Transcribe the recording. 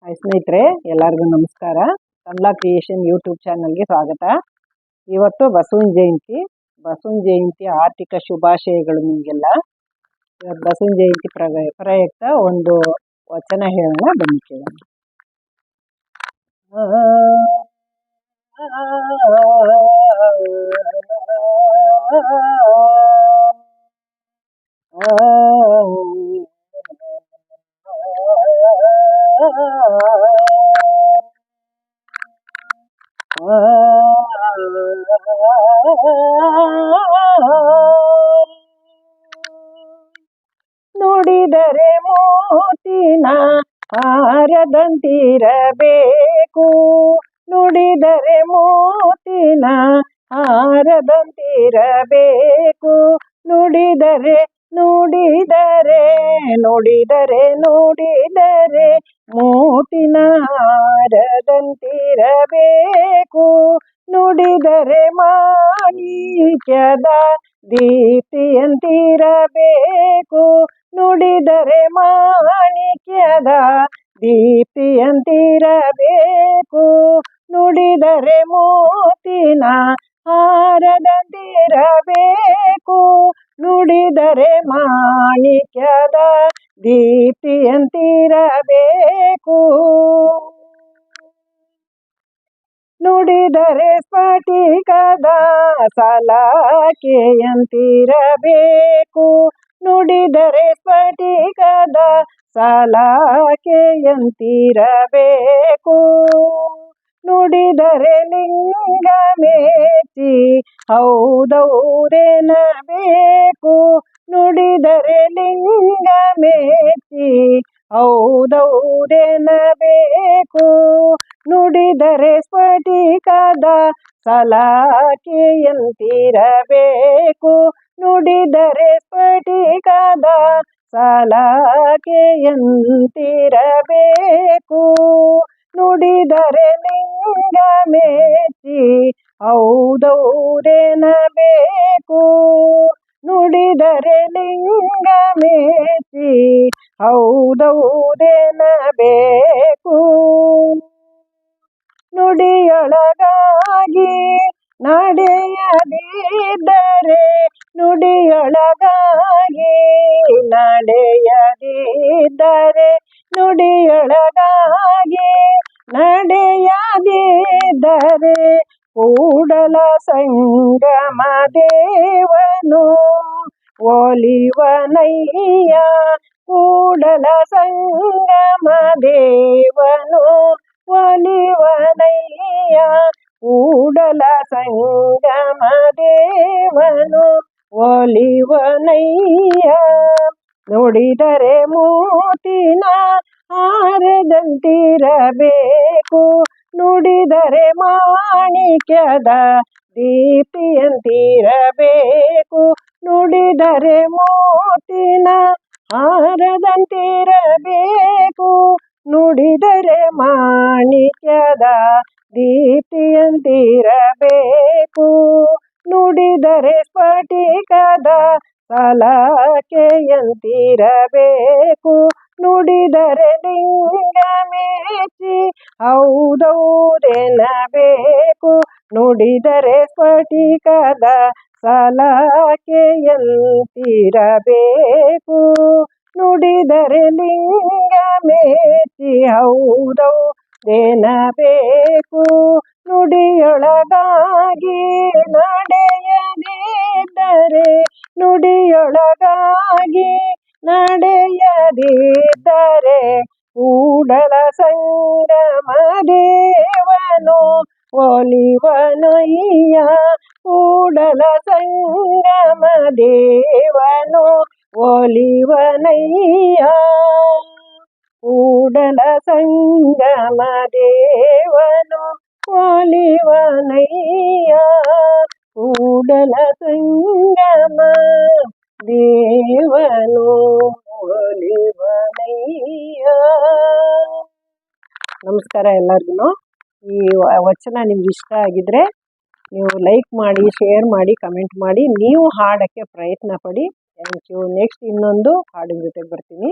Hi ಸ್ನೇಹಿತರೆ, ಎಲ್ಲರಿಗೂ ನಮಸ್ಕಾರ. ಕಮಲಾ ಕ್ರಿಯೇಷನ್ ಯೂಟ್ಯೂಬ್ ಚಾನಲ್ಗೆ ಸ್ವಾಗತ. ಇವತ್ತು ಬಸವನ ಜಯಂತಿ ಆರ್ಥಿಕ ಶುಭಾಶಯಗಳು ನಿಮಗೆಲ್ಲ. ಇವತ್ತು ಬಸವನ ಜಯಂತಿ ಪ್ರಯುಕ್ತ ಒಂದು ವಚನ ಹೇಳೋಣ, ಬನ್ನಿ ಕೇಳೋಣ. ನುಡಿದರೆ ಮೋತಿನ ಹಾರದಂತಿರಬೇಕು, ನುಡಿದರೆ ಮೋತಿನ ಹಾರದಂತಿರಬೇಕು, ನುಡಿದರೆ ನುಡಿದರೆ ನುಡಿದರೆ ನುಡಿದರೆ ಮೋತಿನ ಹಾರದಂತಿರಬೇಕು, ನುಡಿದರೆ ಮಾಣಿಕ್ಯದ ದೀಪ್ತಿಯಂತಿರಬೇಕು, ನುಡಿದರೆ ಮಾಣಿಕ್ಯದ ದೀಪ್ತಿಯಂತಿರಬೇಕು, ನುಡಿದರೆ ಮೋತಿನ ಹಾರದಂತಿರಬೇಕು, ನುಡಿದರೆ ಮಾಣಿಕ್ಯದ ದೀಪ್ತಿಯಂತಿರಬೇಕು, ನುಡಿದರೆ ಸ್ಫಟಿಕದ ಸಲಾಕೆಯಂತಿರಬೇಕು, ನುಡಿದರೆ ಸ್ಫಟಿಕದ ಸಲಾಕೆಯಂತಿರಬೇಕು, ನುಡಿದರೆ ಲಿಂಗ ಮೆಚ್ಚಿ ಹೌದೌದೆನ್ನಬೇಕು, ನುಡಿದರೆ ಲಿಂಗ ಮೆಚ್ಚಿ ಹೌದೌದೆನ್ನಬೇಕು, ನುಡಿದರೆ ಸ್ಫಟಿಕದ ಸಲಾಕೆಯಂತಿರಬೇಕು, ನುಡಿದರೆ ಸ್ಫಟಿಕದ ಸಲಾಕೆಯಂತಿರಬೇಕು, ನುಡಿದರೆ ಲಿಂಗ ಮೆಚ್ಚಿ ಹೌದೌದೆನ್ನಬೇಕು, ನುಡಿದರೆ ಲಿಂಗ ಮೆಚ್ಚಿ ಹೌದೌದೆನ್ನಬೇಕು, ನುಡಿಯೊಳಗಾಗಿ ನಡೆಯದಿದ್ದರೆ ನುಡಿಯೊಳಗಾಗಿ ನಡೆಯದಿದ್ದರೆ ನುಡಿಯೊಳಗಾಗಿ ನಡೆಯದಿದ್ದರೆ ಕೂಡಲ ಸಂಗಮ ದೇವನು ಒಲಿವನಯ್ಯ, ಕೂಡಲ ಸಂಗಮ ದೇವನು ಒಲಿವನಯ್ಯ, ಕೂಡಲ ಸಂಗಮ ದೇವನು ಒಲಿವನಯ್ಯ, ನುಡಿದರೆ ಮೋತಿನ ಹಾರದಂತಿರಬೇಕು, ನುಡಿದರೆ ಮಾಣಿಕ್ಯದ ದೀಪ್ತಿಯಂತಿರಬೇಕು, ನುಡಿದರೆ ಮೋತಿನ ಹಾರದಂತಿರಬೇಕು, ನುಡಿದರೆ ಮಾಣಿಕ್ಯದ ದೀಪ್ತಿಯಂತಿರಬೇಕು, ನುಡಿದರೆ ಸ್ಫಟಿಕದ ಸಲಾಕೆಯಂತಿರಬೇಕು, ನುಡಿದರೆ ಲಿಂಗ ಮೆಚ್ಚಿ ಹೌದೌದೆನ್ನಬೇಕು, ನುಡಿದರೆ ಸ್ಫಟಿಕದ ಸಲಾಕೆಯಂತಿರಬೇಕು, ನುಡಿದರೆ ಲಿಂಗ ಮೆಚ್ಚಿ ಹೌದೌದೆನ್ನಬೇಕು, ನುಡಿಯೊಳಗಾಗಿ ನಡೆಯದಿದ್ದರೆ ನುಡಿಯೊಳಗಾಗಿ ನಡೆಯದಿದ್ದರೆ ಕೂಡಲ ಸಂಗಮ ದೇವನು ಒಲಿವನಯ್ಯ, ಕೂಡಲ ಸಂಗಮ ದೇವನು ಒಲಿವನಯ್ಯ, ಕೂಡಲ ಸಂಗಮ ದೇವನು ಒಲಿವನಯ್ಯ, ಕೂಡಲ ಸಂಗಮ ದೇವನು ಒಲಿವನಯ್ಯ. ನಮಸ್ಕಾರ ಎಲ್ಲರಿಗೂ. ಈ ವಚನ ನಿಮ್ಗೆ ಇಷ್ಟ ಆಗಿದ್ರೆ ನೀವು ಲೈಕ್ ಮಾಡಿ, ಶೇರ್ ಮಾಡಿ, ಕಮೆಂಟ್ ಮಾಡಿ, ನೀವು ಹಾಡೋಕ್ಕೆ ಪ್ರಯತ್ನ ಪಡಿ. Thank you. ನೆಕ್ಸ್ಟ್ ಇನ್ನೊಂದು ಹಾಡಿನ ಜೊತೆಗೆ ಬರ್ತೀನಿ.